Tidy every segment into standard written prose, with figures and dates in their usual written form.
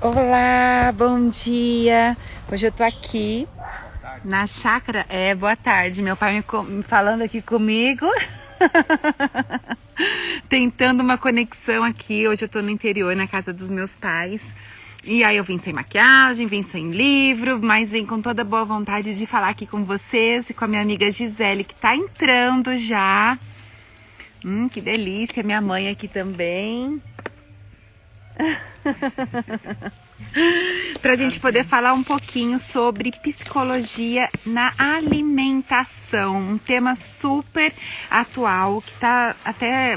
Olá, bom dia. Hoje eu tô aqui na chácara. Boa tarde. Meu pai me falando aqui comigo, tentando uma conexão aqui. Hoje eu tô no interior, na casa dos meus pais. E aí eu vim sem maquiagem, vim sem livro, mas vim com toda boa vontade de falar aqui com vocês e com a minha amiga Gisele, que tá entrando já. Que delícia. Minha mãe aqui também. Para a gente poder falar um pouquinho sobre psicologia na alimentação, um tema super atual que está até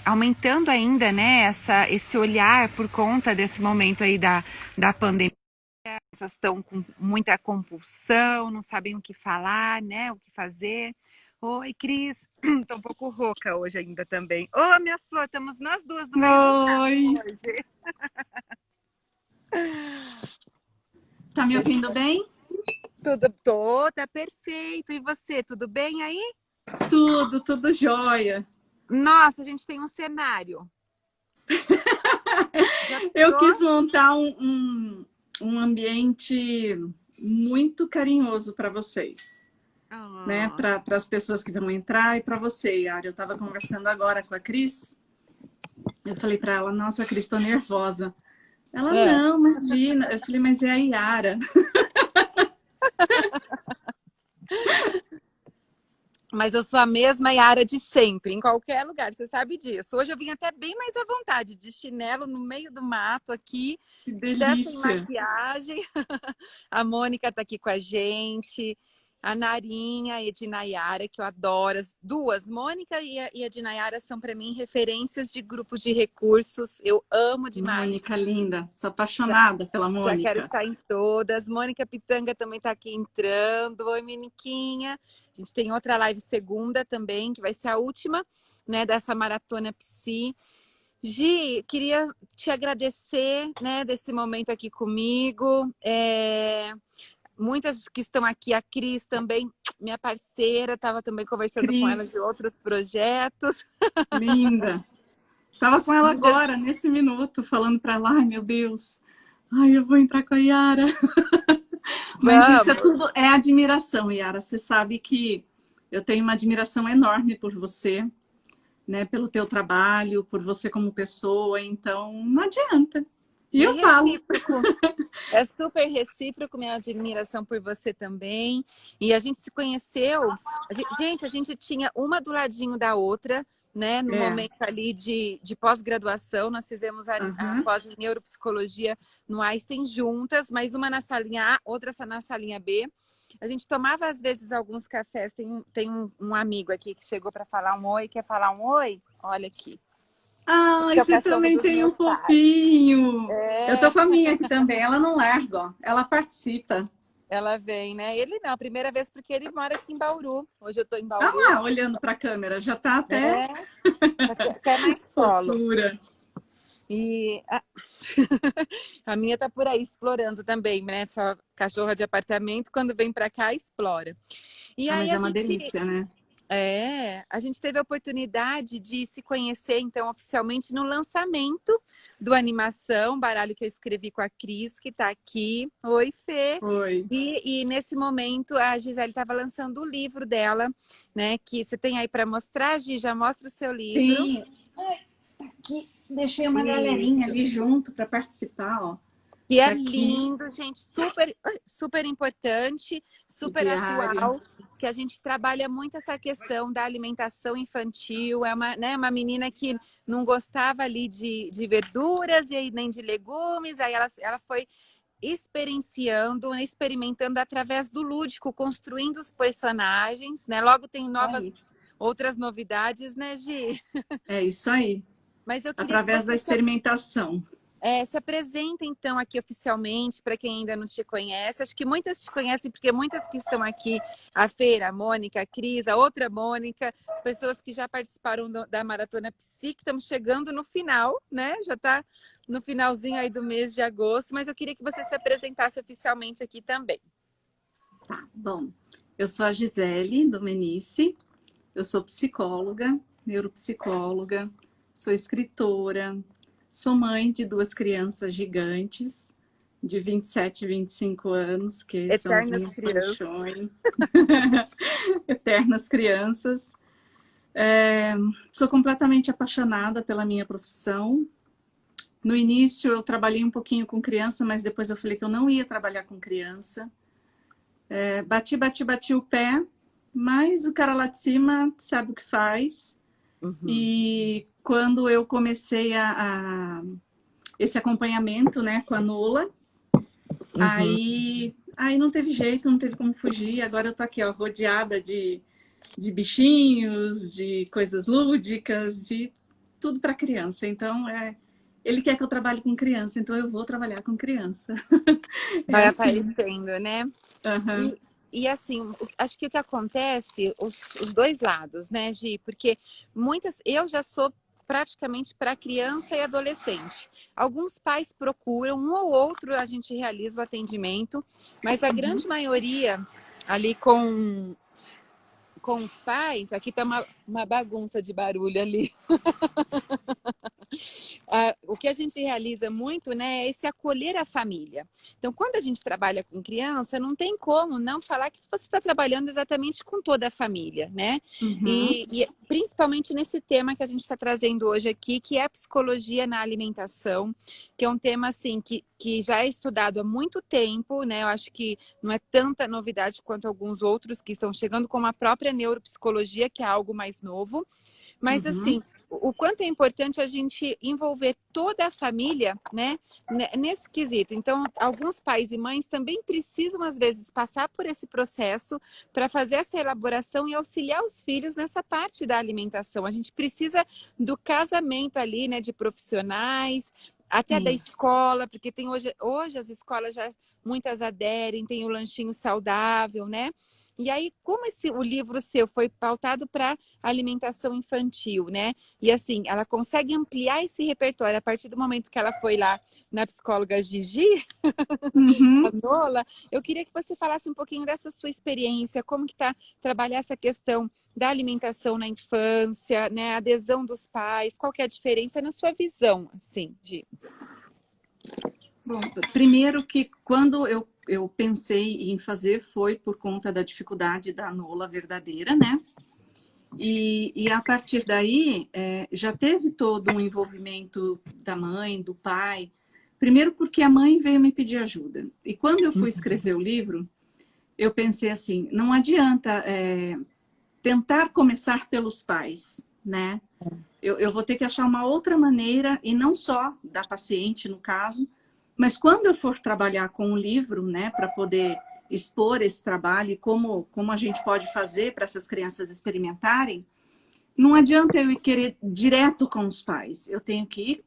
aumentando ainda, né? Esse olhar por conta desse momento aí da pandemia. As pessoas estão com muita compulsão, não sabem o que falar, né? O que fazer. Oi, Cris. Tô um pouco rouca hoje ainda também. Ô, minha flor, estamos nós duas do mesmo lugar Oi, hoje. tá me ouvindo bem? Tá perfeito. E você, tudo bem aí? Tudo jóia. Nossa, a gente tem um cenário. Já Eu quis tô. montar um ambiente muito carinhoso para vocês, né? Ah, Para as pessoas que vão entrar e para você, Yara. Eu estava conversando agora com a Cris. Eu falei para ela, nossa, Cris, tô nervosa. Ela, é. não, imagina. Eu falei, mas é a Yara. Mas eu sou a mesma Yara de sempre, em qualquer lugar, você sabe disso. Hoje eu vim até bem mais à vontade, de chinelo no meio do mato aqui, Que até sem delícia. maquiagem. A Mônica tá aqui com a gente, a Narinha e a Dinayara, que eu adoro. As duas, Mônica e a Dinayara, são para mim referências de grupos de recursos. Eu amo demais. Mônica linda. Sou apaixonada pela Já quero Mônica. estar em todas. Mônica Pitanga também está aqui entrando. Oi, Meniquinha. A gente tem outra live segunda também, que vai ser a última, né, dessa maratona Psi. Gi, queria te agradecer, né, desse momento aqui comigo. Muitas que estão aqui, a Cris também, minha parceira, estava também conversando com ela de Cris, outros projetos. linda. Estava com ela Muitas. agora, nesse minuto, falando para ela, ai meu Deus, ai eu vou entrar com a Yara. Mas isso é Vamos. tudo, é admiração, Yara. Você sabe que eu tenho uma admiração enorme por você, né? Pelo teu trabalho, por você como pessoa, então não adianta. E É eu falo. recíproco. É super recíproco, minha admiração por você também. E a gente se conheceu. A gente tinha uma do ladinho da outra, né? No É, momento ali de pós-graduação, nós fizemos a aham. pós em neuropsicologia no Einstein juntas, mas uma na salinha A, outra na salinha B. A gente tomava às vezes alguns cafés. Tem um amigo aqui que chegou para falar um oi. Quer falar um oi? Olha aqui. Esse Ai, é o você cachorro também dos tem um meus pais. fofinho. Eu tô É, com a minha aqui também. Ela não larga, ó. Ela participa. ela vem, né? Ele não, a primeira vez porque ele mora aqui em Bauru. Hoje eu tô em Ah Bauru. lá, olhando para a câmera, já tá até É, até mais colo. fofura. E a minha tá por aí explorando também, né? Só cachorra de apartamento, quando vem para cá, explora. E Ah, aí mas é uma delícia, né? a gente teve a oportunidade de se conhecer, então, oficialmente no lançamento do Animação, baralho que eu escrevi com a Cris, que está aqui. Oi, Fê! Foi. E nesse momento a Gisele estava lançando o livro dela, né? Que você tem aí para mostrar, Gi, já mostra o seu livro. Sim. Aqui, deixei uma galerinha Isso. ali junto para participar, ó. Que é Tá aqui lindo, gente, super importante, o super diário. atual, que a gente trabalha muito essa questão da alimentação infantil. É uma menina que não gostava ali de verduras e aí nem de legumes, aí ela foi experienciando, experimentando através do lúdico, construindo os personagens, né? Logo tem Aí. outras novidades, né, Gi? É isso aí. Mas eu queria que Através da você experimentação. se apresenta, então, aqui oficialmente, para quem ainda não te conhece. Acho que muitas te conhecem, porque muitas que estão aqui, a Feira, a Mônica, a Cris, a outra Mônica, pessoas que já participaram da Maratona Psi, que estamos chegando no final, né? Já está no finalzinho aí do mês de agosto, mas eu queria que você se apresentasse oficialmente aqui também. Tá, bom. Eu sou a Gisele Domenici, eu sou psicóloga, neuropsicóloga, sou escritora, Sou mãe de duas crianças gigantes, de 27 e 25 anos, que são as Eternas minhas crianças. paixões. Eternas crianças. Sou completamente apaixonada pela minha profissão. No início eu trabalhei um pouquinho com criança, mas depois eu falei que eu não ia trabalhar com criança. Bati o pé, mas o cara lá de cima sabe o que faz. Uhum. E quando eu comecei esse acompanhamento, né, com a Nola, Uhum. aí não teve jeito, não teve como fugir. Agora eu tô aqui, ó, rodeada de bichinhos, de coisas lúdicas, de tudo para criança. Então, ele quer que eu trabalhe com criança, então eu vou trabalhar com criança. É Vai assim. aparecendo, né? Aham. E assim, acho que o que acontece, os dois lados, né, Gi? Porque eu já sou praticamente para criança e adolescente. Alguns pais procuram, um ou outro a gente realiza o atendimento, mas a grande maioria ali com os pais, aqui tá uma bagunça de barulho ali. O que a gente realiza muito, né, é esse acolher a família. Então, quando a gente trabalha com criança, não tem como não falar que você está trabalhando exatamente com toda a família, né? Uhum. E principalmente nesse tema que a gente está trazendo hoje aqui, que é a psicologia na alimentação, que é um tema assim que já é estudado há muito tempo, né? Eu acho que não é tanta novidade quanto alguns outros que estão chegando, como a própria neuropsicologia, que é algo mais novo. Mas, Uhum. assim, o quanto é importante a gente envolver toda a família, né, nesse quesito. Então, alguns pais e mães também precisam, às vezes, passar por esse processo para fazer essa elaboração e auxiliar os filhos nessa parte da alimentação. A gente precisa do casamento ali, né, de profissionais, até da Sim. escola, porque tem hoje as escolas já muitas aderem, tem o lanchinho saudável, né? E aí, como o livro seu foi pautado para alimentação infantil, né? E assim, ela consegue ampliar esse repertório a partir do momento que ela foi lá na psicóloga Gigi, a Uhum. Nola. Eu queria que você falasse um pouquinho dessa sua experiência, como que tá trabalhar essa questão da alimentação na infância, né? A adesão dos pais, qual que é a diferença na sua visão, assim, de... Bom, primeiro que quando eu pensei em fazer foi por conta da dificuldade da Nola verdadeira, né? E a partir daí já teve todo um envolvimento da mãe, do pai. Primeiro porque a mãe veio me pedir ajuda. E quando eu fui escrever o livro, eu pensei assim, não adianta tentar começar pelos pais, né? Eu vou ter que achar uma outra maneira, e não só da paciente, no caso, mas quando eu for trabalhar com o livro, né, para poder expor esse trabalho e como a gente pode fazer para essas crianças experimentarem, não adianta eu ir querer direto com os pais. Eu tenho que ir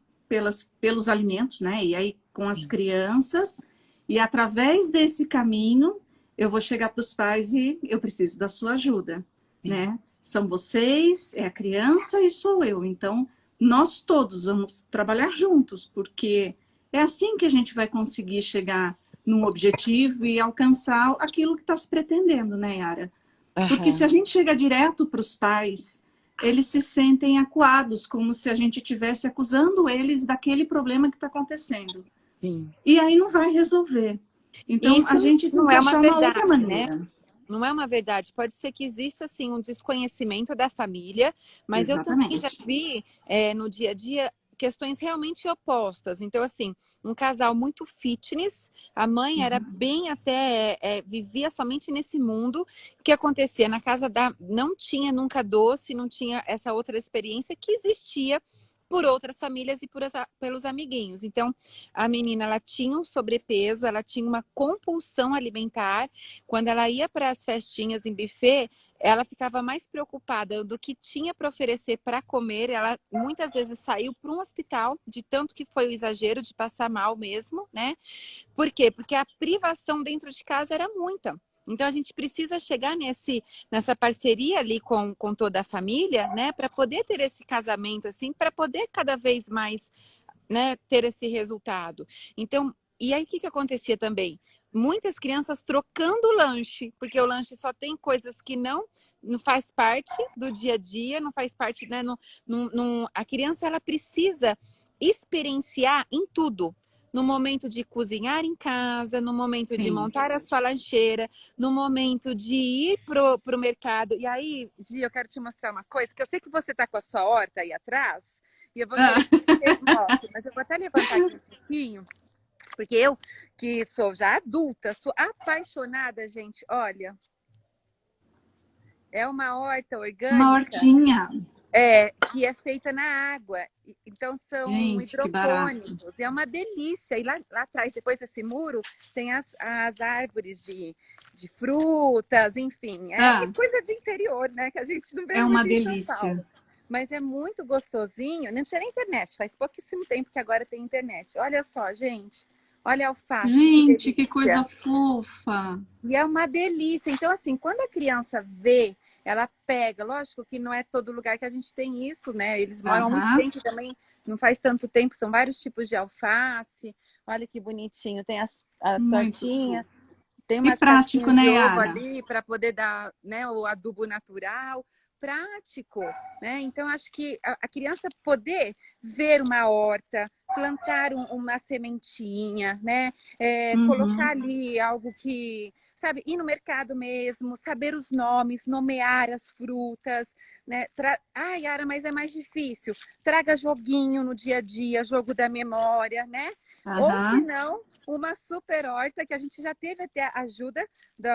pelos alimentos, né? E aí com as crianças, e através desse caminho eu vou chegar para os pais e eu preciso da sua ajuda, né? São vocês, é a criança e sou eu. Então, nós todos vamos trabalhar juntos, porque é assim que a gente vai conseguir chegar num objetivo e alcançar aquilo que está se pretendendo, né, Yara? Porque se Aham, a gente chega direto para os pais, eles se sentem acuados, como se a gente estivesse acusando eles daquele problema que está acontecendo. sim. E aí não vai resolver. E Então, isso a gente tem não que é uma achar uma outra verdade, né? maneira. Não é uma verdade. Pode ser que exista, assim, um desconhecimento da família, mas eu também já Exatamente. vi no dia a dia questões realmente opostas. Então, assim, um casal muito fitness, a mãe era Uhum. bem até, vivia somente nesse mundo. O que acontecia? Na casa não tinha nunca doce, não tinha essa outra experiência que existia por outras famílias e pelos amiguinhos. Então, a menina, ela tinha um sobrepeso, ela tinha uma compulsão alimentar. Quando ela ia para as festinhas em buffet, ela ficava mais preocupada do que tinha para oferecer para comer. Ela muitas vezes saiu para um hospital, de tanto que foi o exagero de passar mal mesmo, né? Por quê? Porque a privação dentro de casa era muita. Então a gente precisa chegar nessa parceria ali com toda a família, né? Para poder ter esse casamento, assim, para poder cada vez mais, né, ter esse resultado. Então, e aí o que acontecia também? Muitas crianças trocando o lanche, porque o lanche só tem coisas que não faz parte do dia a dia, não faz parte, né? A criança ela precisa experienciar em tudo. No momento de cozinhar em casa, no momento de montar a sua lancheira, no momento de ir pro mercado. E aí, Gi, eu quero te mostrar uma coisa, que eu sei que você tá com a sua horta aí atrás, e eu vou querer que você mostre, mas eu vou até levantar aqui um pouquinho, porque eu, que sou já adulta, sou apaixonada, gente, olha, é uma horta Uma orgânica. hortinha. Que é feita na água. Então são Gente, que barato. hidropônicos. É uma delícia. E lá atrás, depois desse muro, tem as árvores de frutas, enfim. É coisa de interior, né? Que a gente não vê É muito uma em São delícia. Paulo. Mas é muito gostosinho. Não tinha nem internet, faz pouquíssimo tempo que agora tem internet. Olha só, gente. Olha a alface. Gente, que coisa fofa. E é uma delícia. Então, assim, quando a criança vê, ela pega. Lógico que não é todo lugar que a gente tem isso, né? Eles moram há muito tempo também, não faz tanto tempo, são vários tipos de alface. Olha que bonitinho. Tem a tortinha, tem umas prático, casquinhas né, de ovo Yara? ali para poder dar, né, o adubo natural. Prático, né? Então, acho que a criança poder ver uma horta, plantar uma sementinha, né? Colocar ali algo que, sabe, ir no mercado mesmo, saber os nomes, nomear as frutas, né? Ai, Yara, mas é mais difícil. Traga joguinho no dia a dia, jogo da memória, né? Ou se não, uma super horta que a gente já teve até a ajuda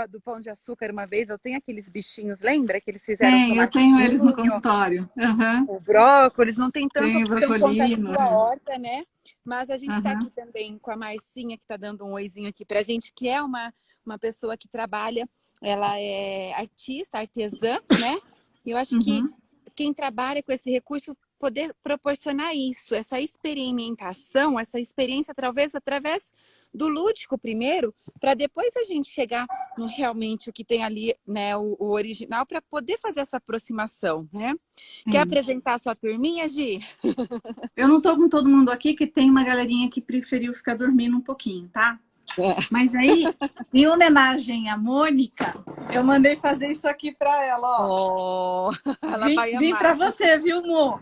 do Pão de Açúcar uma vez. Eu tenho aqueles bichinhos, lembra que eles fizeram eu tenho eles no consultório. O brócolis, não tem tanta Tem opção quanto a sua horta, né? Mas a gente está aqui também com a Marcinha, que está dando um oizinho aqui para a gente, que é uma pessoa que trabalha, ela é artista, artesã, né? E eu acho que quem trabalha com esse recurso poder proporcionar isso, essa experimentação, essa experiência talvez através do lúdico primeiro, para depois a gente chegar no realmente o que tem ali, né, o original, para poder fazer essa aproximação, né? Quer apresentar a sua turminha, Gi? Eu não estou com todo mundo aqui, que tem uma galerinha que preferiu ficar dormindo um pouquinho, tá? Mas aí, em homenagem à Mônica, eu mandei fazer isso aqui para ela, ó. Ela vai amar. Vim para você, viu, Mo?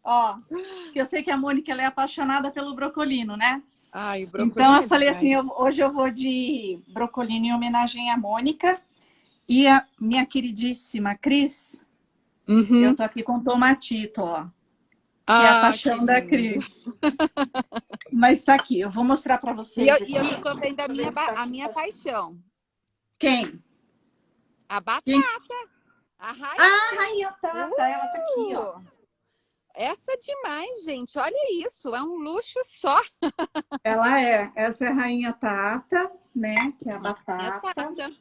Ó, que eu sei que a Mônica ela é apaixonada pelo brocolino, né? Ai, o brocolino então eu falei assim, hoje eu vou de brocolino em homenagem à Mônica e a minha queridíssima Cris. Eu tô aqui com tomatito, ó. Que é a paixão da Cris. Mas tá aqui, eu vou mostrar para vocês. E eu tô vendo a minha paixão. Quem? A batata. A rainha Tata, ela tá aqui, ó. Essa é demais, gente. Olha isso, é um luxo só. Ela é. Essa é a rainha Tata, né? Que é a batata.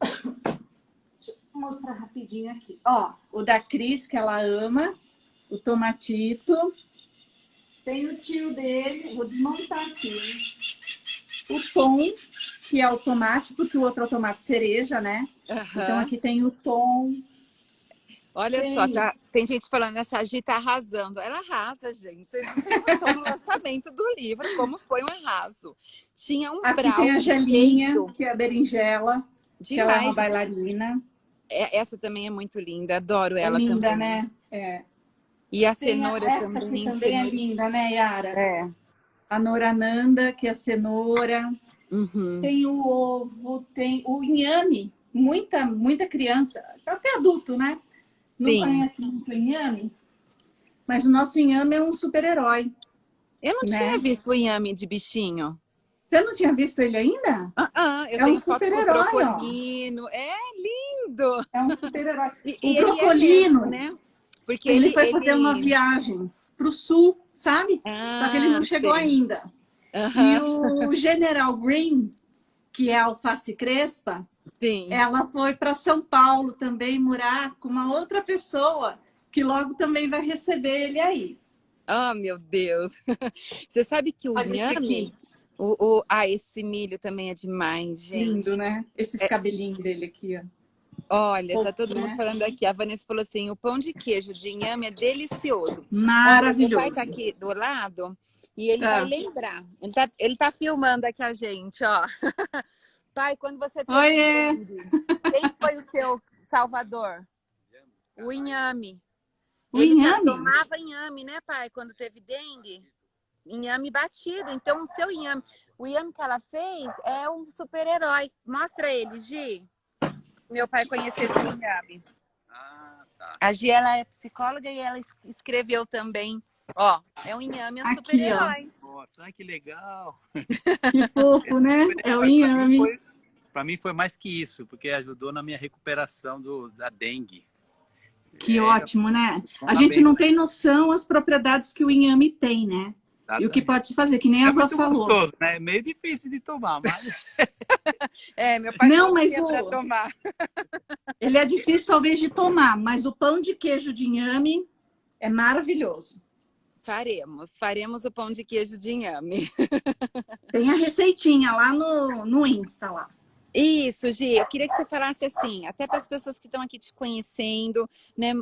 Deixa eu mostrar rapidinho aqui. Ó, o da Cris, que ela ama. O tomatito. Tem o tio dele. Vou desmontar aqui. O Tom, que é o tomate, porque o outro é o tomate cereja, né? Então aqui tem o Tom. Olha só, tem gente falando, essa Gi tá arrasando. Ela arrasa, gente. Vocês não têm noção do lançamento do livro, como foi um arraso. Tinha um aqui tem a Gelinha, que é a berinjela, que ela é uma bailarina. Essa também é muito linda, adoro ela linda, também. Né? É. E a cenoura essa também. Essa aqui também é linda, né, Yara? É. A Norananda, que é a cenoura. Tem o ovo, tem o inhame. Muita criança, até adulto, né? Não conhece muito o inhame, mas o nosso inhame é um super-herói. Eu não tinha visto o inhame de bichinho. Você não tinha visto ele ainda? Eu tenho um super-herói, brocolino. É lindo! É um super-herói. O brocolino, mesmo, né? Porque ele foi fazer uma viagem para o sul, sabe? Só que ele não chegou ainda. E o General Green, que é a alface crespa, ela foi para São Paulo também morar com uma outra pessoa que logo também vai receber ele aí. Meu Deus! Você sabe que o inhame... esse milho também é demais, gente. Lindo, né? Esses cabelinhos dele aqui, ó. Olha, tá todo mundo falando aqui. A Vanessa falou assim, o pão de queijo de inhame é delicioso. Maravilhoso. Olha, meu pai tá aqui do lado e ele vai lembrar. Ele tá filmando aqui a gente, ó. Pai, quando você teve quem foi o seu salvador? O inhame. O Ele inhame? tomava inhame, né, pai? Quando teve dengue. Inhame batido. Então, o inhame que ela fez é um super-herói. Mostra ele, Gi. Meu pai conhecia esse inhame. Ah, tá. A Gi, ela é psicóloga e ela escreveu também. Ó, é um inhame, é um Aqui, ó. super-herói. Nossa, que legal. Que fofo, né? É o inhame. Para mim foi mais que isso, porque ajudou na minha recuperação da dengue. Que ótimo, né? A gente não tem noção as propriedades que o inhame tem, né? E o que pode se fazer, que nem a avó falou. Gostoso, né? É meio difícil de tomar, mas... Meu pai não, mas para tomar. Ele é difícil talvez de tomar, mas o pão de queijo de inhame é maravilhoso. Faremos o pão de queijo de inhame. Tem a receitinha lá no Insta lá. Isso, Gi, eu queria que você falasse assim, até para as pessoas que estão aqui te conhecendo, né?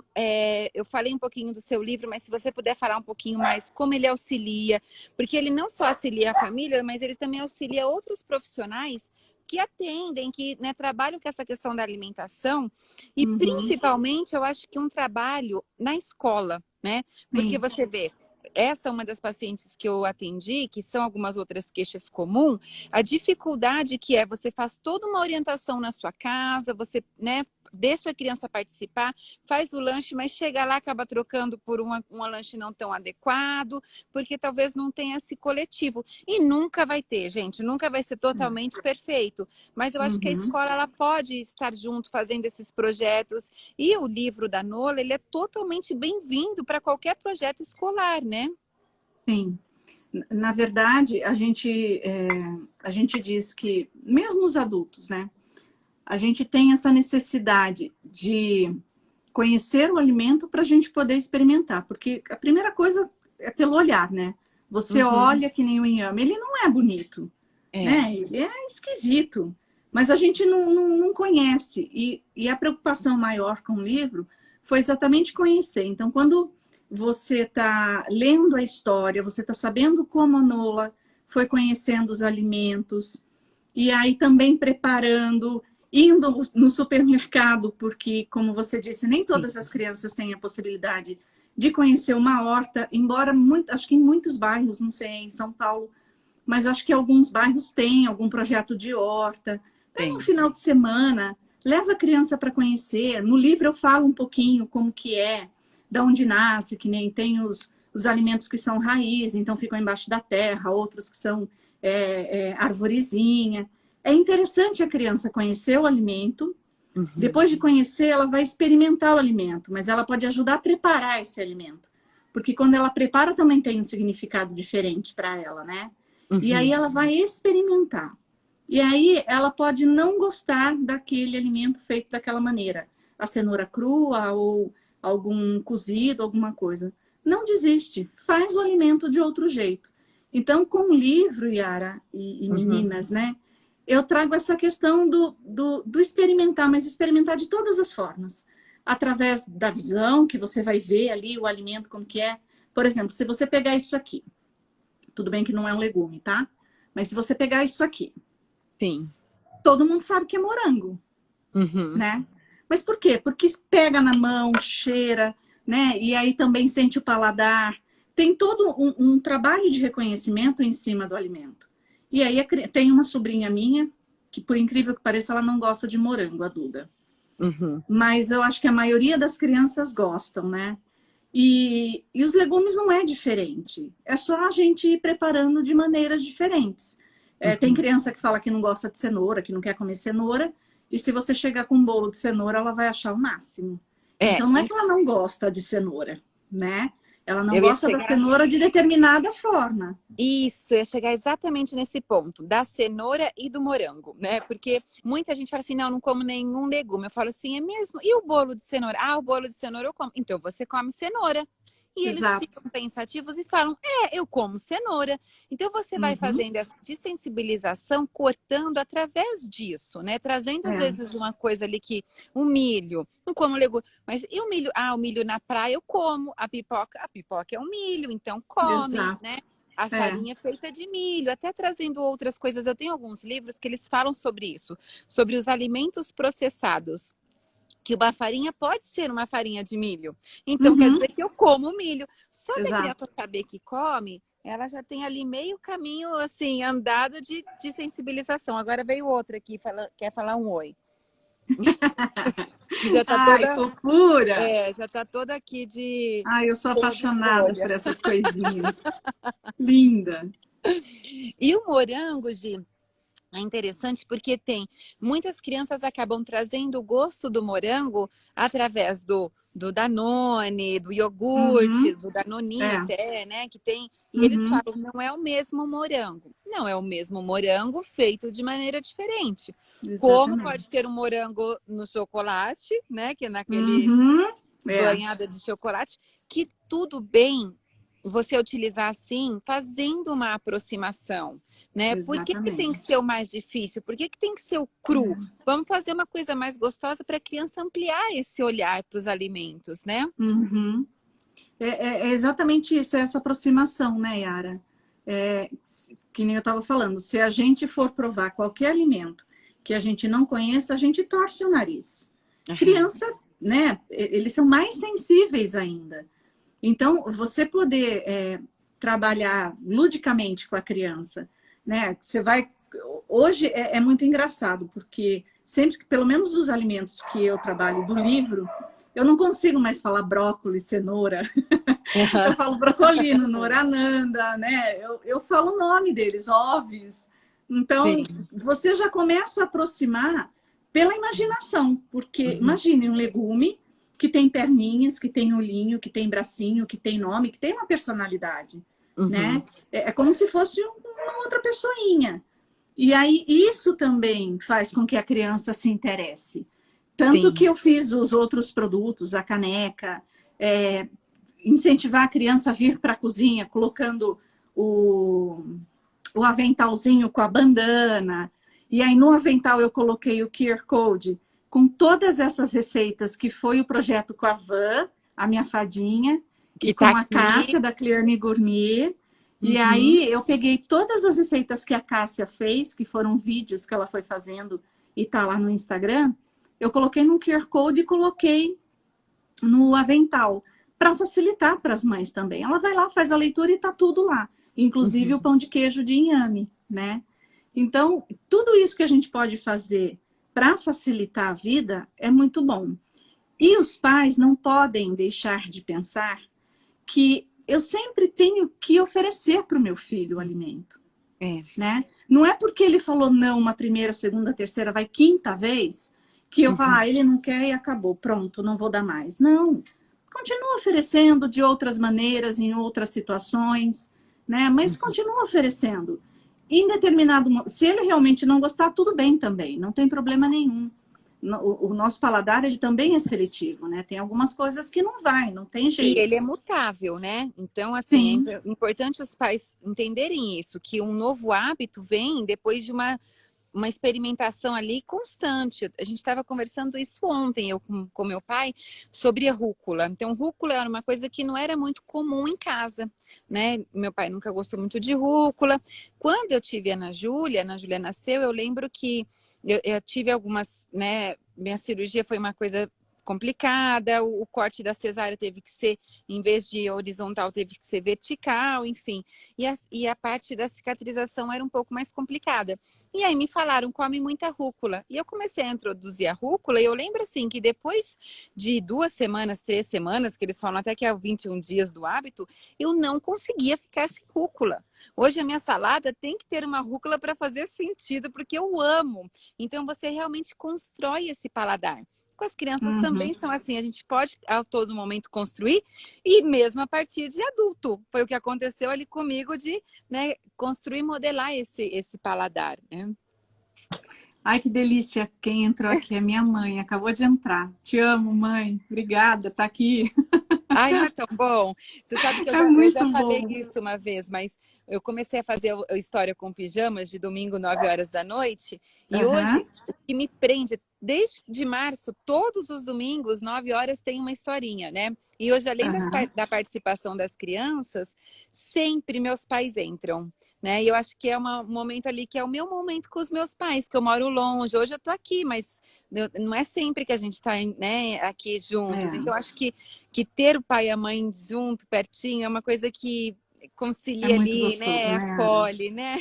Eu falei um pouquinho do seu livro, mas se você puder falar um pouquinho mais como ele auxilia, porque ele não só auxilia a família, mas ele também auxilia outros profissionais que atendem, que, né, trabalham com essa questão da alimentação e principalmente eu acho que um trabalho na escola, né? Porque você vê, essa é uma das pacientes que eu atendi, que são algumas outras queixas comuns, a dificuldade que é, você faz toda uma orientação na sua casa, você, né, deixa a criança participar, faz o lanche, mas chega lá, acaba trocando por um lanche não tão adequado, porque talvez não tenha esse coletivo. E nunca vai ter, gente, nunca vai ser totalmente perfeito. Mas eu acho que a escola, ela pode estar junto fazendo esses projetos. E o livro da Nola, ele é totalmente bem-vindo para qualquer projeto escolar, né? Sim. Na verdade, a gente diz que, mesmo os adultos, né? A gente tem essa necessidade de conhecer o alimento para a gente poder experimentar. Porque a primeira coisa é pelo olhar, né? Você olha que nem o inhame, ele não é bonito, né? Ele é esquisito. Mas a gente não conhece. E a preocupação maior com o livro foi exatamente conhecer. Então, quando você está lendo a história, você está sabendo como a Nola foi conhecendo os alimentos, e aí também preparando, indo no supermercado, porque, como você disse, nem todas as crianças têm a possibilidade de conhecer uma horta, embora acho que em muitos bairros, não sei, em São Paulo, mas acho que alguns bairros têm algum projeto de horta. Então, no final de semana, leva a criança para conhecer. No livro eu falo um pouquinho como que é, da onde nasce, que nem tem os alimentos que são raiz, então ficam embaixo da terra, outros que são arvorezinha. É interessante a criança conhecer o alimento. Depois de conhecer, ela vai experimentar o alimento, mas ela pode ajudar a preparar esse alimento. Porque quando ela prepara, também tem um significado diferente para ela, né? E aí ela vai experimentar. E aí ela pode não gostar daquele alimento feito daquela maneira. A cenoura crua ou algum cozido, alguma coisa. Não desiste, faz o alimento de outro jeito. Então, com o livro, Yara e meninas, né? Eu trago essa questão do experimentar, mas experimentar de todas as formas. Através da visão, que você vai ver ali o alimento como que é. Por exemplo, se você pegar isso aqui, tudo bem que não é um legume, tá? Mas se você pegar isso aqui, sim, todo mundo sabe que é morango, né? Mas por quê? Porque pega na mão, cheira, né? E aí também sente o paladar. Tem todo um trabalho de reconhecimento em cima do alimento. E aí tem uma sobrinha minha, que por incrível que pareça, ela não gosta de morango, a Duda. Mas eu acho que a maioria das crianças gostam, né? E os legumes não é diferente. É só a gente ir preparando de maneiras diferentes. Tem criança que fala que não gosta de cenoura, que não quer comer cenoura. E se você chegar com um bolo de cenoura, ela vai achar o máximo. Então não é que ela não gosta de cenoura, né? Ela não gosta da cenoura de determinada forma. Isso, eu ia chegar exatamente nesse ponto, da cenoura e do morango, né? Porque muita gente fala assim, não como nenhum legume. Eu falo assim, é mesmo? E o bolo de cenoura? Ah, o bolo de cenoura eu como. Então você come cenoura. E eles ficam pensativos e falam, eu como cenoura. Então você vai fazendo essa desensibilização, cortando através disso, né? Trazendo às vezes uma coisa ali que o milho, não como legume, mas e o milho? Ah, o milho na praia eu como, a pipoca é um milho, então come, né? A farinha é feita de milho, até trazendo outras coisas. Eu tenho alguns livros que eles falam sobre isso, sobre os alimentos processados. que uma farinha pode ser uma farinha de milho. Então, quer dizer que eu como milho. Só da criança saber que come, ela já tem ali meio caminho, assim, andado de sensibilização. Agora veio outra aqui, quer falar um oi. Já tá Ai, fofura! Já tá toda aqui de... Ai, eu sou apaixonada por essas coisinhas. Linda! E o morango, Gi, é interessante porque muitas crianças acabam trazendo o gosto do morango através do Danone, do iogurte, do Danoninho até, né? Que tem. E eles falam, não é o mesmo morango. Não, é o mesmo morango feito de maneira diferente. Exatamente. Como pode ter um morango no chocolate, né? Que é naquele banhada de chocolate, que tudo bem você utilizar assim, fazendo uma aproximação. Né? Por que tem que ser o mais difícil? Por que tem que ser o cru? Vamos fazer uma coisa mais gostosa para a criança ampliar esse olhar para os alimentos, né? É exatamente isso, é essa aproximação, né, Yara? Que nem eu estava falando, se a gente for provar qualquer alimento que a gente não conheça, a gente torce o nariz. Criança, né, eles são mais sensíveis ainda. Então, você poder trabalhar ludicamente com a criança, né? Hoje é muito engraçado, porque sempre que, pelo menos os alimentos que eu trabalho do livro, eu não consigo mais falar brócolis, cenoura. Eu falo brocolino, norananda, né? Eu falo o nome deles, oves. Então, você já começa a aproximar pela imaginação, porque imagine um legume que tem perninhas, que tem olhinho, que tem bracinho, que tem nome, que tem uma personalidade. Né? É como se fosse uma outra pessoinha. E aí isso também faz com que a criança se interesse. Tanto que eu fiz os outros produtos, a caneca, incentivar a criança a vir para a cozinha, colocando o aventalzinho com a bandana. E aí no avental eu coloquei o QR Code com todas essas receitas, que foi o projeto com a Van, a minha fadinha, e com a Cássia, da Clearne Gourmet. E aí eu peguei todas as receitas que a Cássia fez, que foram vídeos que ela foi fazendo e tá lá no Instagram, eu coloquei no QR Code e coloquei no avental, para facilitar para as mães também. Ela vai lá, faz a leitura e tá tudo lá. Inclusive o pão de queijo de inhame, né? Então, tudo isso que a gente pode fazer para facilitar a vida é muito bom. E os pais não podem deixar de pensar que eu sempre tenho que oferecer para o meu filho o alimento. Né? Não é porque ele falou não uma primeira, segunda, terceira, vai quinta vez, que eu falo, ele não quer e acabou, pronto, não vou dar mais. Não, continua oferecendo de outras maneiras, em outras situações, né? Mas continua oferecendo. Em determinado, se ele realmente não gostar, tudo bem também, não tem problema nenhum. O nosso paladar, ele também é seletivo, né? Tem algumas coisas que não tem jeito. E ele é mutável, né? Então, assim, é importante os pais entenderem isso, que um novo hábito vem depois de uma experimentação ali constante. A gente estava conversando isso ontem, eu com meu pai, sobre a rúcula. Então, rúcula era uma coisa que não era muito comum em casa, né? Meu pai nunca gostou muito de rúcula. Quando eu tive a Ana Júlia nasceu, eu lembro que eu tive algumas, né? Minha cirurgia foi uma coisa complicada, o corte da cesárea teve que ser, em vez de horizontal, teve que ser vertical, enfim. E a parte da cicatrização era um pouco mais complicada. E aí me falaram, come muita rúcula. E eu comecei a introduzir a rúcula, e eu lembro assim, que depois de 2 semanas, 3 semanas, que eles falam até que é 21 dias do hábito, eu não conseguia ficar sem rúcula. Hoje a minha salada tem que ter uma rúcula para fazer sentido, porque eu amo. Então você realmente constrói esse paladar. Com as crianças também são assim, a gente pode a todo momento construir, e mesmo a partir de adulto. Foi o que aconteceu ali comigo de, né, construir e modelar esse paladar, né? Ai, que delícia. Quem entrou aqui é minha mãe, acabou de entrar. Te amo, mãe. Obrigada, tá aqui. Ai, não é tão bom. Você sabe que eu já falei isso uma vez, mas eu comecei a fazer a História com Pijamas de domingo, 9 horas da noite. E hoje, o que me prende, desde março, todos os domingos, 9 horas, tem uma historinha, né? E hoje, além da participação das crianças, sempre meus pais entram, né? E eu acho que é um momento ali que é o meu momento com os meus pais, que eu moro longe. Hoje eu tô aqui, mas não é sempre que a gente está, né, aqui juntos. É, Então, acho que ter o pai e a mãe junto, pertinho, é uma coisa que é concilia muito ali, gostoso, né? né, Ara? Acolhe, né?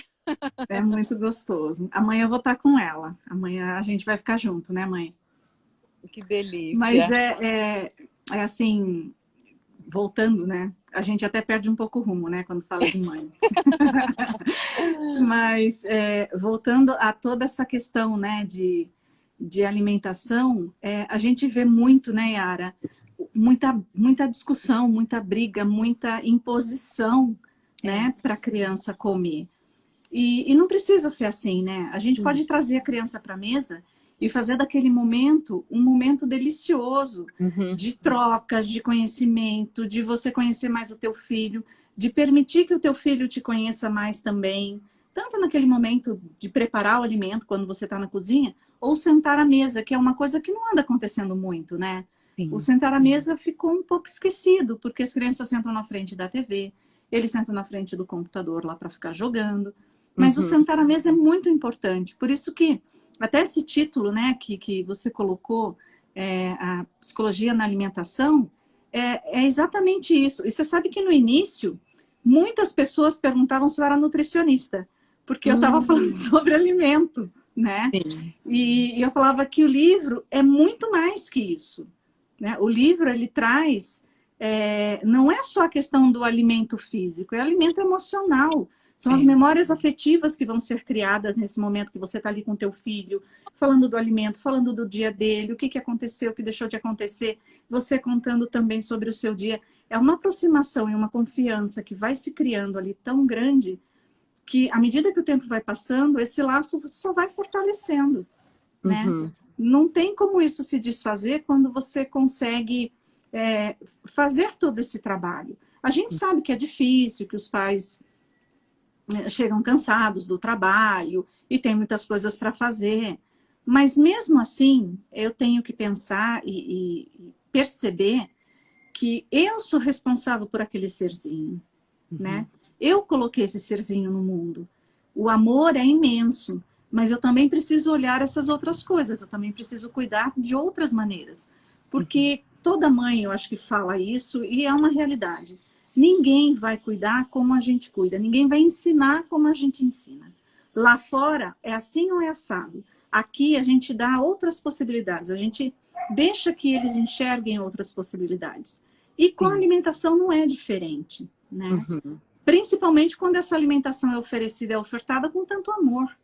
É muito gostoso. Amanhã eu vou estar com ela. Amanhã a gente vai ficar junto, né, mãe? Que Mas delícia. é assim, voltando, né? A gente até perde um pouco o rumo, né, quando fala de mãe. Mas voltando a toda essa questão, né, de alimentação, a gente vê muito, né, Yara, muita discussão, muita briga, muita imposição, É. né, para a criança comer. E não precisa ser assim, né? A gente Hum. pode trazer a criança para a mesa e fazer daquele momento um momento delicioso Uhum. de trocas, de conhecimento, de você conhecer mais o teu filho, de permitir que o teu filho te conheça mais também, tanto naquele momento de preparar o alimento quando você está na cozinha, ou sentar à mesa, que é uma coisa que não anda acontecendo muito, né? O Sim. sentar à mesa ficou um pouco esquecido, porque as crianças sentam na frente da TV, eles sentam na frente do computador lá para ficar jogando. Mas o Uhum. sentar à mesa é muito importante. Por isso que até esse título, né, que você colocou, a psicologia na alimentação, é exatamente isso. E você sabe que no início, muitas pessoas perguntavam se eu era nutricionista, porque eu estava falando Hum. sobre alimento, né? Sim. E eu falava que o livro é muito mais que isso, né? O livro, ele traz, não é só a questão do alimento físico, é alimento emocional. São as É. memórias afetivas que vão ser criadas nesse momento que você está ali com teu filho, falando do alimento, falando do dia dele, o que aconteceu, o que deixou de acontecer, você contando também sobre o seu dia. É uma aproximação e uma confiança que vai se criando ali tão grande que, à medida que o tempo vai passando, esse laço só vai fortalecendo, né? Uhum. Não tem como isso se desfazer quando você consegue fazer todo esse trabalho. A gente sabe que é difícil, que os pais chegam cansados do trabalho e tem muitas coisas para fazer. Mas mesmo assim, eu tenho que pensar e perceber que eu sou responsável por aquele serzinho, né? Uhum. Eu coloquei esse serzinho no mundo. O amor é imenso, mas eu também preciso olhar essas outras coisas, eu também preciso cuidar de outras maneiras. Porque toda mãe, eu acho que fala isso e é uma realidade. Ninguém vai cuidar como a gente cuida, ninguém vai ensinar como a gente ensina. Lá fora é assim ou é assado. Aqui a gente dá outras possibilidades, a gente deixa que eles enxerguem outras possibilidades. E com a Sim. alimentação não é diferente, né? Uhum. Principalmente quando essa alimentação é oferecida, é ofertada com tanto amor.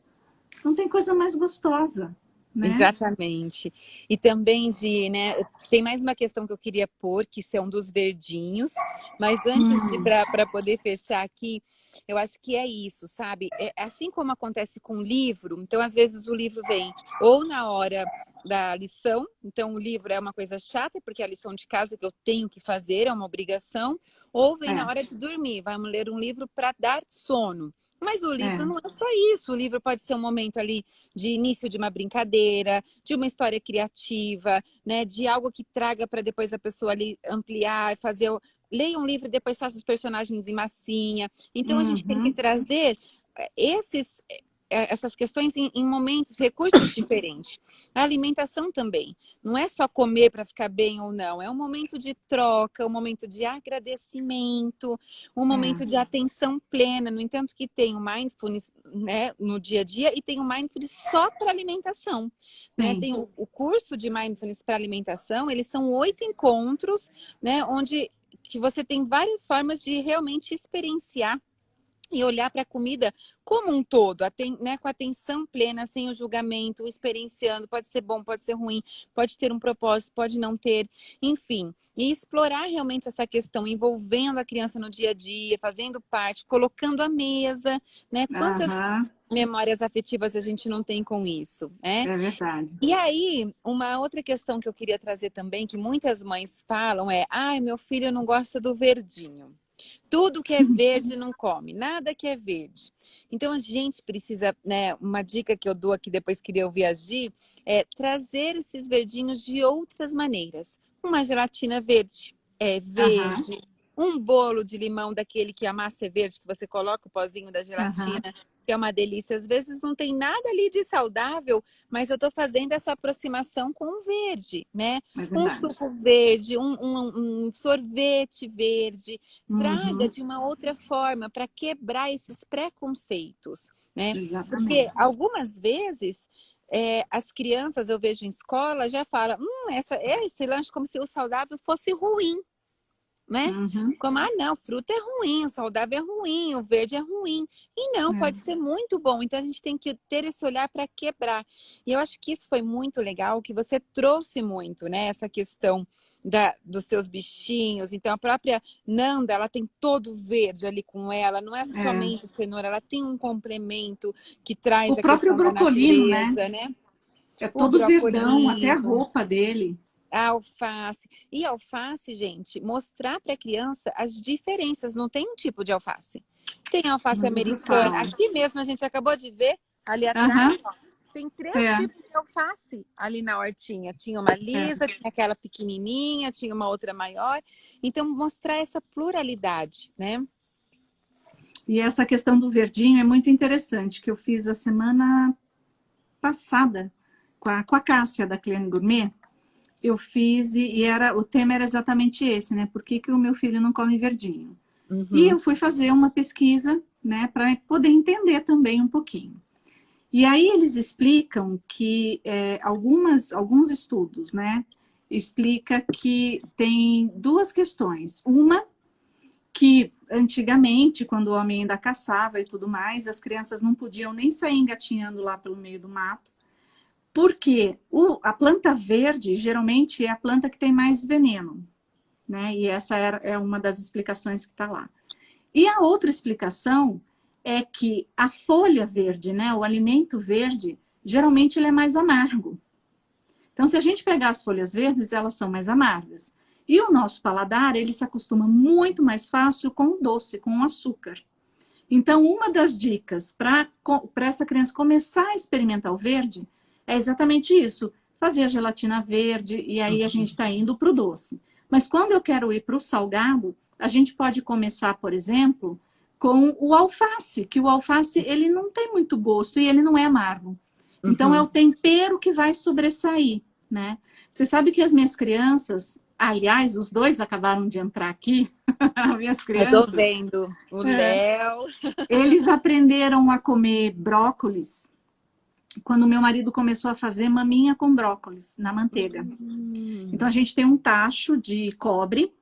Não tem coisa mais gostosa, né? Exatamente. E também, Gi, né, tem mais uma questão que eu queria pôr, que são dos verdinhos, mas antes de para poder fechar aqui, eu acho que é isso, sabe? É assim como acontece com o livro, então às vezes o livro vem ou na hora da lição, então o livro é uma coisa chata, porque é a lição de casa que eu tenho que fazer, é uma obrigação, ou vem na É, hora de dormir, vamos ler um livro para dar sono. Mas o livro é. não é só isso, o livro pode ser um momento ali de início de uma brincadeira, de uma história criativa, né, de algo que traga para depois a pessoa ali ampliar, fazer, leia um livro e depois faça os personagens em massinha. Então a gente tem que Uhum. trazer esses essas questões em momentos, recursos diferentes. A alimentação também. Não é só comer para ficar bem ou não. É um momento de troca, um momento de agradecimento, um momento É. de atenção plena. No entanto, que tem o mindfulness, né, no dia a dia e tem o mindfulness só para alimentação. Né? Sim. Tem o curso de mindfulness para alimentação, eles são 8 encontros, né, onde que você tem várias formas de realmente experienciar e olhar para a comida como um todo, né, com atenção plena, sem o julgamento, experienciando, pode ser bom, pode ser ruim, pode ter um propósito, pode não ter, enfim. E explorar realmente essa questão, envolvendo a criança no dia a dia, fazendo parte, colocando à mesa, né? Quantas Aham. memórias afetivas a gente não tem com isso, né? É verdade. E aí, uma outra questão que eu queria trazer também, que muitas mães falam é: ai, meu filho não gosta do verdinho. Tudo que é verde não come, nada que é verde. Então a gente precisa, né? Uma dica que eu dou aqui, depois queria ouvir a Gi, é trazer esses verdinhos de outras maneiras. Uma gelatina verde é Aham. verde, um bolo de limão daquele que a massa é verde, que você coloca o pozinho da gelatina, que é uma delícia. Às vezes não tem nada ali de saudável, mas eu estou fazendo essa aproximação com o verde, né? É Um verdade. suco verde, um sorvete verde, traga Uhum, de uma outra forma para quebrar esses preconceitos, né? Porque exatamente. algumas vezes as crianças, eu vejo em escola, já falam, esse lanche como se o saudável fosse ruim, né? Uhum, Como, não, fruta é ruim, o saudável é ruim, o verde é ruim. E não, pode é. ser muito bom. Então a gente tem que ter esse olhar para quebrar. E eu acho que isso foi muito legal, que você trouxe muito, né? Essa questão dos seus bichinhos. Então a própria Nanda, ela tem todo verde ali com ela, não é É. somente cenoura, ela tem um complemento que traz O a próprio questão da brocolino, né? natureza, né? É O todo verdão, até a brocolino, roupa dele. a alface. E alface, gente, mostrar para a criança as diferenças. Não tem um tipo de alface. Tem alface No livro americana. fala. Aqui mesmo a gente acabou de ver, ali atrás, Aham, ó, tem 3 é, tipos de alface ali na hortinha. Tinha uma é. lisa, tinha aquela pequenininha, tinha uma outra maior. Então, mostrar essa pluralidade, né? E essa questão do verdinho é muito interessante, que eu fiz a semana passada com a Cássia da Clean Gourmet. Eu fiz o tema era exatamente esse, né? Por que, que o meu filho não come verdinho? E Uhum. eu fui fazer uma pesquisa, né, para poder entender também um pouquinho. E aí eles explicam que alguns estudos, né, explica que tem duas questões. Uma, que antigamente, quando o homem ainda caçava e tudo mais, as crianças não podiam nem sair engatinhando lá pelo meio do mato, porque a planta verde geralmente é a planta que tem mais veneno, né? E essa é uma das explicações que está lá. E a outra explicação é que a folha verde, né, o alimento verde, geralmente ele é mais amargo. Então, se a gente pegar as folhas verdes, elas são mais amargas. E o nosso paladar, ele se acostuma muito mais fácil com o doce, com o açúcar. Então, uma das dicas para essa criança começar a experimentar o verde é exatamente isso: fazer a gelatina verde, e aí a gente está indo para o doce. Mas quando eu quero ir para o salgado, a gente pode começar, por exemplo, com o alface, que o alface ele não tem muito gosto e ele não é amargo. Então é o Uhum. tempero que vai sobressair, né? Você sabe que as minhas crianças, aliás, os dois acabaram de entrar aqui, as minhas Eu tô crianças, vendo o é, Léo. eles aprenderam a comer brócolis quando meu marido começou a fazer maminha com brócolis na manteiga. Então a gente tem um tacho de cobre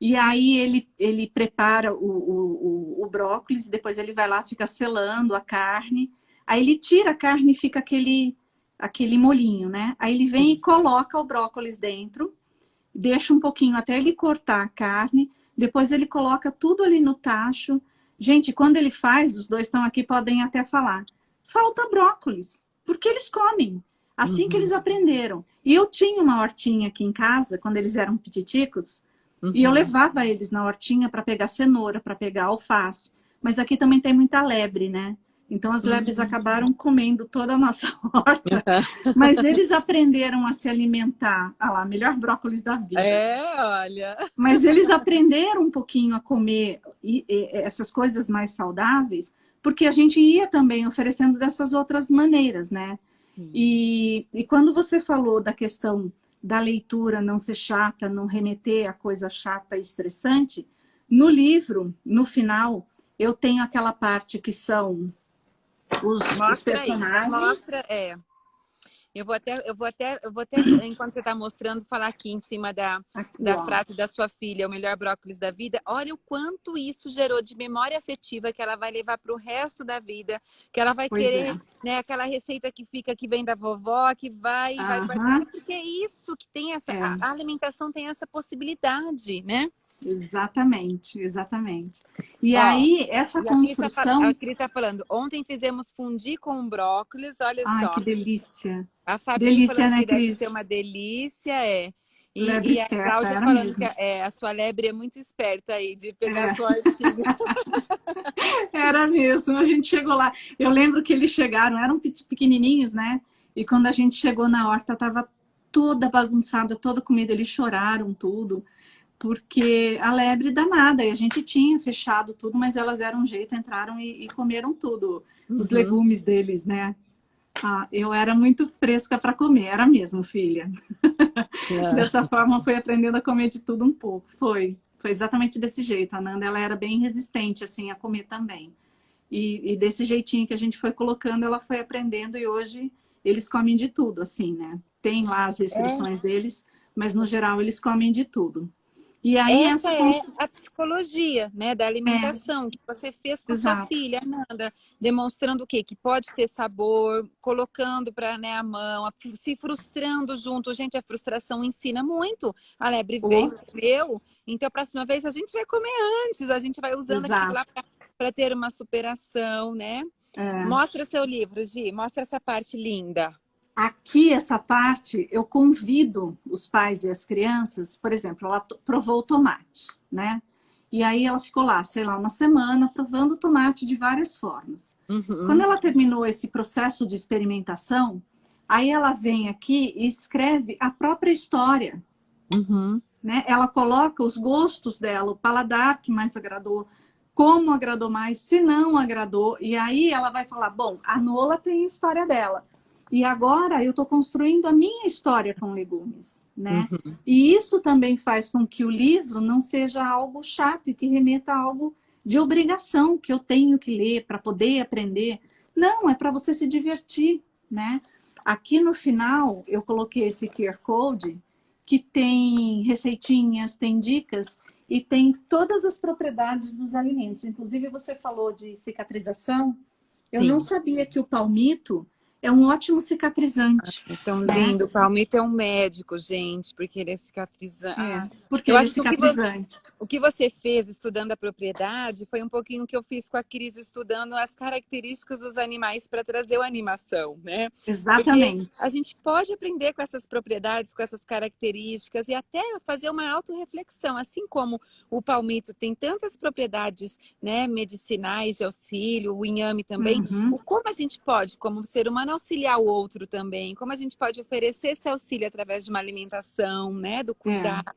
e aí ele prepara o brócolis, depois ele vai lá, fica selando a carne, aí ele tira a carne e fica aquele molhinho, né? Aí ele vem e coloca o brócolis dentro, deixa um pouquinho até ele cortar a carne, depois ele coloca tudo ali no tacho. Gente, quando ele faz, os dois estão aqui, podem até falar, falta brócolis, porque eles comem, assim que Uhum. eles aprenderam. E eu tinha uma hortinha aqui em casa, quando eles eram pititicos, e eu Uhum. levava eles na hortinha para pegar cenoura, para pegar alface. Mas aqui também tem muita lebre, né? Então as lebres Uhum. acabaram comendo toda a nossa horta. Mas eles aprenderam a se alimentar. Ah lá, melhor brócolis da vida. Olha. Mas eles aprenderam um pouquinho a comer essas coisas mais saudáveis, porque a gente ia também oferecendo dessas outras maneiras, né? Sim. E quando você falou da questão da leitura não ser chata, não remeter a coisa chata e estressante, no livro, no final, eu tenho aquela parte que são os Mostra aí, já personagens. mostra. Eu vou até, enquanto você está mostrando, falar aqui em cima da, Aqui, da ó. frase da sua filha, o melhor brócolis da vida. Olha o quanto isso gerou de memória afetiva que ela vai levar para o resto da vida, que ela vai Pois é. querer, né? Aquela receita que fica, que vem da vovó, que vai Aham, participar, porque é isso que tem é. a alimentação tem essa possibilidade, né? Exatamente, exatamente. E Ó, aí, essa e a construção. Cris está falando, ontem fizemos fundi com brócolis, olha Ai, que só. delícia. A Fabi Delícia, falando né, que deve ser Cris? uma delícia, é. Lebre E a esperta, Cláudia era falando que mesmo. a sua lebre é muito esperta aí, de pegar a É, sua hortinha. era mesmo. A gente chegou lá. Eu lembro que eles chegaram, eram pequenininhos, né? E quando a gente chegou na horta, tava toda bagunçada, toda comida. Eles choraram tudo. porque a lebre danada, e a gente tinha fechado tudo, mas elas deram um jeito, entraram e comeram tudo, os legumes deles, né? Ah, eu era muito fresca para comer, era mesmo, filha. Dessa forma, fui aprendendo a comer de tudo um pouco. Foi exatamente desse jeito. A Nanda, ela era bem resistente, assim, a comer também. E desse jeitinho que a gente foi colocando, ela foi aprendendo e hoje eles comem de tudo, assim, né? Tem lá as restrições deles, mas no geral eles comem de tudo. E aí Essa é a psicologia, né, da alimentação que você fez com a sua exato. filha, Nanda, demonstrando o quê? Que pode ter sabor, colocando para, né, a mão, se frustrando junto. Gente, a frustração ensina muito. A lebre veio, comeu, então a próxima vez a gente vai comer antes, a gente vai usando aquilo lá para ter uma superação, né? Mostra seu livro, Gi, mostra essa parte linda. Aqui, essa parte, eu convido os pais e as crianças, por exemplo, ela provou o tomate, né? E aí ela ficou lá, sei lá, uma semana provando o tomate de várias formas. Quando ela terminou esse processo de experimentação, aí ela vem aqui e escreve a própria história. Né? Ela coloca os gostos dela, o paladar que mais agradou, como agradou mais, se não agradou. E aí ela vai falar, bom, a Nola tem a história dela. E agora eu estou construindo a minha história com legumes, né? E isso também faz com que o livro não seja algo chato, que remeta a algo de obrigação, que eu tenho que ler para poder aprender. Não, é para você se divertir, né? Aqui no final eu coloquei esse QR Code que tem receitinhas, tem dicas e tem todas as propriedades dos alimentos. Inclusive você falou de cicatrização. Eu não sabia que o palmito é um ótimo cicatrizante. Tão lindo. O palmito é um médico, gente, porque ele é cicatrizante. Porque Eu ele é acho que cicatrizante. o que você fez estudando a propriedade foi um pouquinho o que eu fiz com a Cris, estudando as características dos animais para trazer a animação, né? Exatamente. Porque a gente pode aprender com essas propriedades, com essas características e até fazer uma autorreflexão, assim como o palmito tem tantas propriedades, né, medicinais de auxílio, o inhame também, como a gente pode, como ser humano, auxiliar o outro também, como a gente pode oferecer esse auxílio através de uma alimentação, né, do cuidado.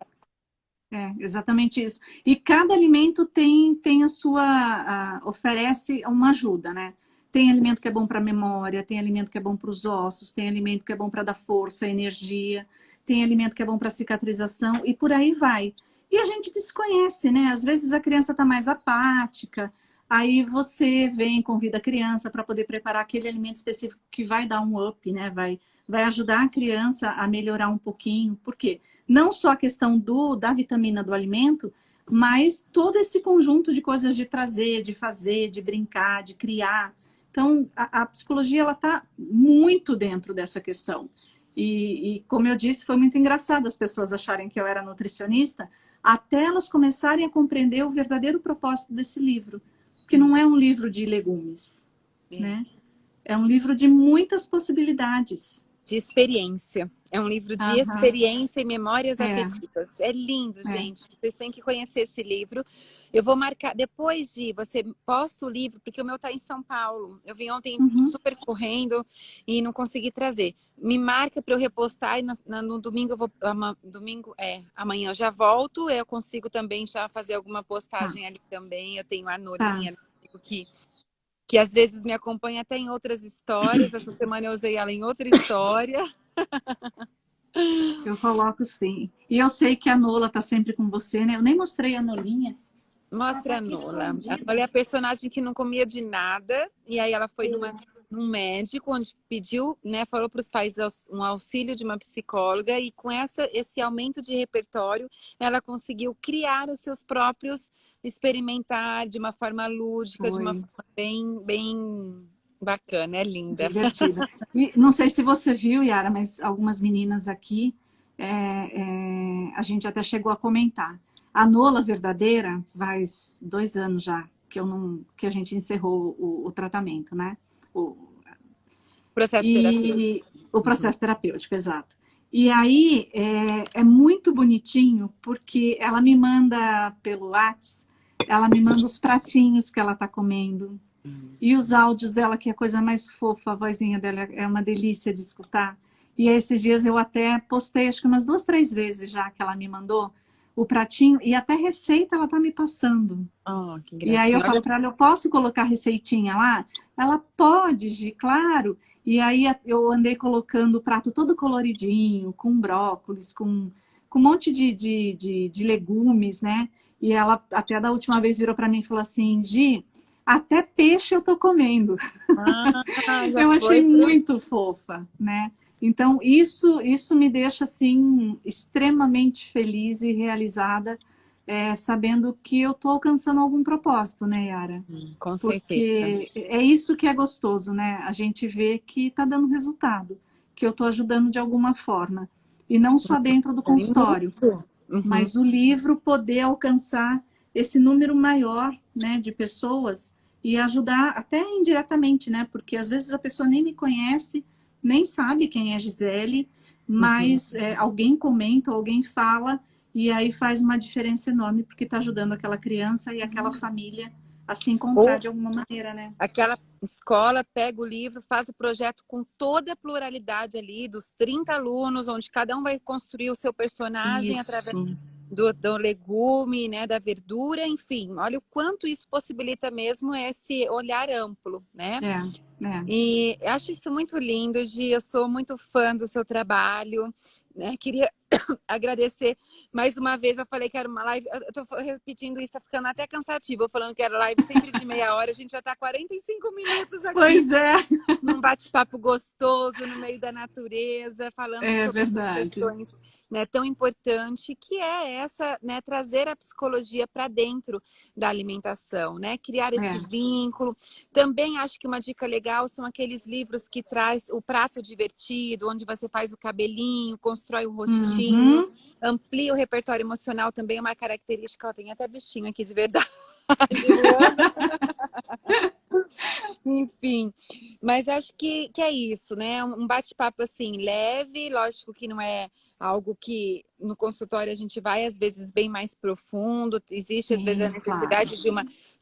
Exatamente isso. E cada alimento tem a sua, oferece uma ajuda, né? Tem alimento que é bom para a memória, tem alimento que é bom para os ossos, tem alimento que é bom para dar força, energia, tem alimento que é bom para cicatrização e por aí vai. E a gente desconhece, né? Às vezes a criança está mais apática, aí você vem, convida a criança para poder preparar aquele alimento específico que vai dar um up, né? Vai ajudar a criança a melhorar um pouquinho. Por quê? Não só a questão da vitamina do alimento, mas todo esse conjunto de coisas de trazer, de fazer, de brincar, de criar. Então, a psicologia ela está muito dentro dessa questão. E, como eu disse, foi muito engraçado as pessoas acharem que eu era nutricionista, até elas começarem a compreender o verdadeiro propósito desse livro, que não é um livro de legumes, né? É um livro de muitas possibilidades. De experiência. É um livro de experiência e memórias afetivas. É lindo, gente. Vocês têm que conhecer esse livro. Eu vou marcar, depois de você posta o livro, porque o meu tá em São Paulo. Eu vim ontem super correndo e não consegui trazer. Me marca para eu repostar e no domingo eu vou. Amanhã eu já volto. Eu consigo também já fazer alguma postagem ali também. Eu tenho a Nolinha que às vezes me acompanha até em outras histórias. Essa semana eu usei ela em outra história. Eu coloco sim. E eu sei que a Nola tá sempre com você, né? Eu nem mostrei a Nolinha. Mostra a Nola. A Nola é a personagem que não comia de nada. E aí ela foi num médico, onde pediu, né? Falou para os pais um auxílio de uma psicóloga. E com esse aumento de repertório, ela conseguiu criar os seus próprios, experimentar de uma forma lúdica, de uma forma bem bacana, é linda. Divertida. E não sei se você viu, Yara, mas algumas meninas aqui, a gente até chegou a comentar. A Nola verdadeira faz 2 anos já que a gente encerrou o tratamento, né? O processo terapêutico. O processo terapêutico, exato. E aí é muito bonitinho, porque ela me manda pelo WhatsApp, ela me manda os pratinhos que ela está comendo. E os áudios dela, que é a coisa mais fofa, a vozinha dela é uma delícia de escutar. E esses dias eu até postei, acho que umas 2, 3 vezes já que ela me mandou, o pratinho, e até receita ela tá me passando. Oh, que E aí eu gracinha. falo para ela, eu posso colocar receitinha lá? Ela pode, Gi, claro. E aí eu andei colocando o prato todo coloridinho, com brócolis, com um monte de legumes, né? E ela até da última vez virou para mim e falou assim, Gi, até peixe eu tô comendo. Já Eu achei foi muito fofa, né? Então, isso me deixa, assim, extremamente feliz e realizada, sabendo que eu estou alcançando algum propósito, né, Yara? com certeza. Porque é isso que é gostoso, né? A gente vê que está dando resultado, que eu estou ajudando de alguma forma. E não só dentro do consultório, Muito. Uhum. mas o livro poder alcançar esse número maior, né, de pessoas e ajudar até indiretamente, né? Porque às vezes a pessoa nem me conhece, nem sabe quem é Gisele, mas alguém comenta, alguém fala e aí faz uma diferença enorme porque está ajudando aquela criança e aquela família a se encontrar Ou de alguma maneira, né? aquela escola pega o livro, faz o projeto com toda a pluralidade ali, dos 30 alunos, onde cada um vai construir o seu personagem através Isso. do legume, né, da verdura, enfim. Olha o quanto isso possibilita mesmo esse olhar amplo, né? É. E acho isso muito lindo, Gi. Eu sou muito fã do seu trabalho, né? Queria agradecer mais uma vez. Eu falei que era uma live. Eu tô repetindo isso, tá ficando até cansativo. Eu falando que era live sempre de meia hora. A gente já tá 45 minutos aqui. Pois é. Num bate-papo gostoso, no meio da natureza, falando É sobre essas verdade. questões, né, tão importante que é essa, né, trazer a psicologia para dentro da alimentação, né, criar esse vínculo. Também acho que uma dica legal são aqueles livros que traz o prato divertido, onde você faz o cabelinho, constrói o rostinho, amplia o repertório emocional, também é uma característica. Eu tenho até bichinho aqui de verdade. Enfim, mas acho que é isso, né? Um bate-papo assim, leve, lógico que não é algo que no consultório a gente vai às vezes bem mais profundo, existe às vezes a necessidade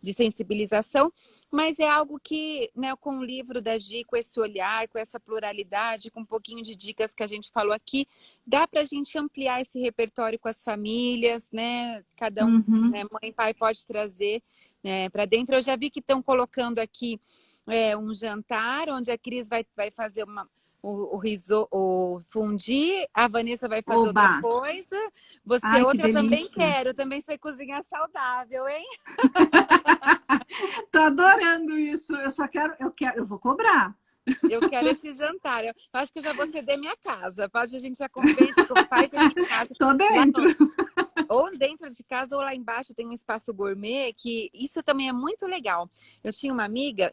de sensibilização, mas é algo que, né, com o livro da Gi, com esse olhar, com essa pluralidade, com um pouquinho de dicas que a gente falou aqui, dá para a gente ampliar esse repertório com as famílias, né? Cada um, né, mãe e pai pode trazer para dentro. Eu já vi que estão colocando aqui um jantar, onde a Cris vai fazer o fundi, a Vanessa vai fazer outra coisa, você Ai, outra. Eu também delícia. quero, eu também sei cozinhar saudável, hein? Tô adorando isso. Eu vou cobrar. Eu quero esse jantar. Eu acho que eu já vou ceder minha casa. A gente já convence, faz aqui em casa. Tô dentro. Ou dentro de casa ou lá embaixo tem um espaço gourmet, que isso também é muito legal. Eu tenho uma amiga,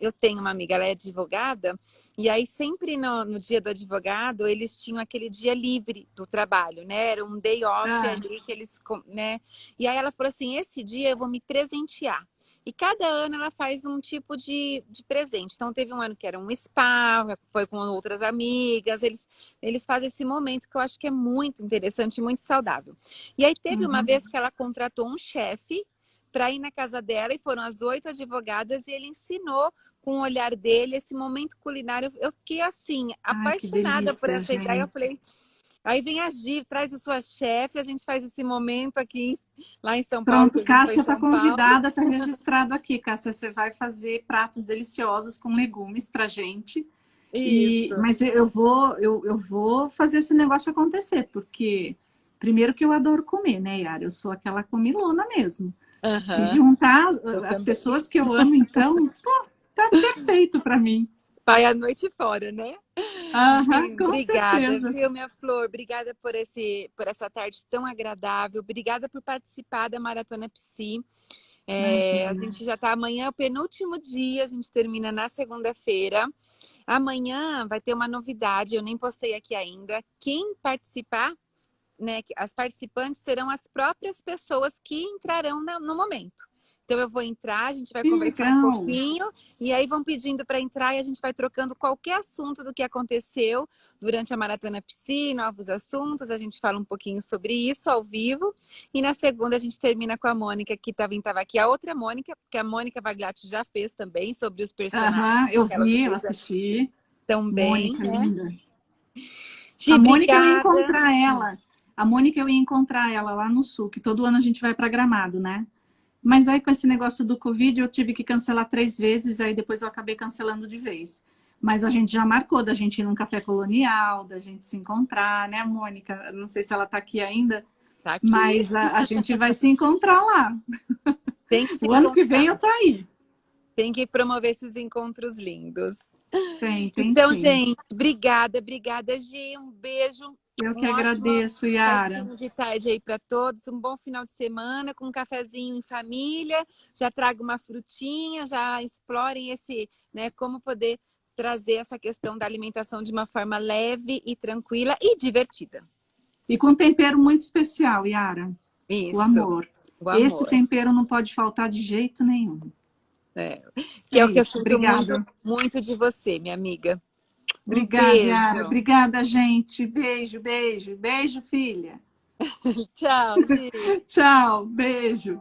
ela é advogada, e aí sempre no dia do advogado, eles tinham aquele dia livre do trabalho, né? Era um day off ali que eles, né? E aí ela falou assim, esse dia eu vou me presentear. E cada ano ela faz um tipo de presente. Então, teve um ano que era um spa, foi com outras amigas. Eles fazem esse momento que eu acho que é muito interessante e muito saudável. E aí, teve uma vez que ela contratou um chefe para ir na casa dela, e foram as 8 advogadas, e ele ensinou com o olhar dele esse momento culinário. Eu fiquei, assim, apaixonada por essa ideia. Eu falei... Aí vem a Gi, traz a sua chefe, a gente faz esse momento aqui lá em São Paulo. Pronto, Cássia está convidada, está registrado aqui. Cássia, você vai fazer pratos deliciosos com legumes para gente. Mas eu vou fazer esse negócio acontecer, porque primeiro que eu adoro comer, né, Yara? Eu sou aquela comilona mesmo. E juntar as pessoas que eu amo, então, tá perfeito para mim. Vai a noite fora, né? Com obrigada, certeza. Viu, minha flor? Obrigada por essa tarde tão agradável. Obrigada por participar da Maratona Psi. A gente já está amanhã, é o penúltimo dia, a gente termina na segunda-feira. Amanhã vai ter uma novidade, eu nem postei aqui ainda. Quem participar, né? As participantes serão as próprias pessoas que entrarão no momento. Então eu vou entrar, a gente vai conversar um pouquinho, e aí vão pedindo para entrar e a gente vai trocando qualquer assunto do que aconteceu durante a Maratona Psi, novos assuntos, a gente fala um pouquinho sobre isso ao vivo, e na segunda a gente termina com a Mônica, que estava aqui, a outra Mônica, que a Mônica Vagliatti já fez também, sobre os personagens. Eu vi, eu assisti. Também, Mônica, né? linda. Gi, a Mônica, obrigada. eu ia encontrar ela A Mônica, eu ia encontrar ela lá no Sul, que todo ano a gente vai para Gramado, né? Mas aí com esse negócio do Covid eu tive que cancelar 3 vezes, aí depois eu acabei cancelando de vez. Mas a gente já marcou da gente ir num café colonial, da gente se encontrar, né, Mônica? Não sei se ela está aqui ainda, Tá aqui. mas a gente vai se encontrar lá. Tem que se O ano que encontrar. vem eu tô aí. Tem que promover esses encontros lindos. Tem Então, sim. gente, obrigada, Gi. Um beijo. Eu que Um ótimo agradeço, Yara. restinho de tarde aí para todos. Um bom final de semana com um cafezinho em família. Já traga uma frutinha, já explorem esse, né, como poder trazer essa questão da alimentação de uma forma leve e tranquila e divertida. E com tempero muito especial, Yara. Isso. O amor. O amor. Esse tempero não pode faltar de jeito nenhum. Que é o que eu isso. sinto Obrigada. muito de você, minha amiga. Obrigada, beijo. Yara. Obrigada, gente. Beijo, beijo. Beijo, filha. Tchau, Gi. Tchau, beijo.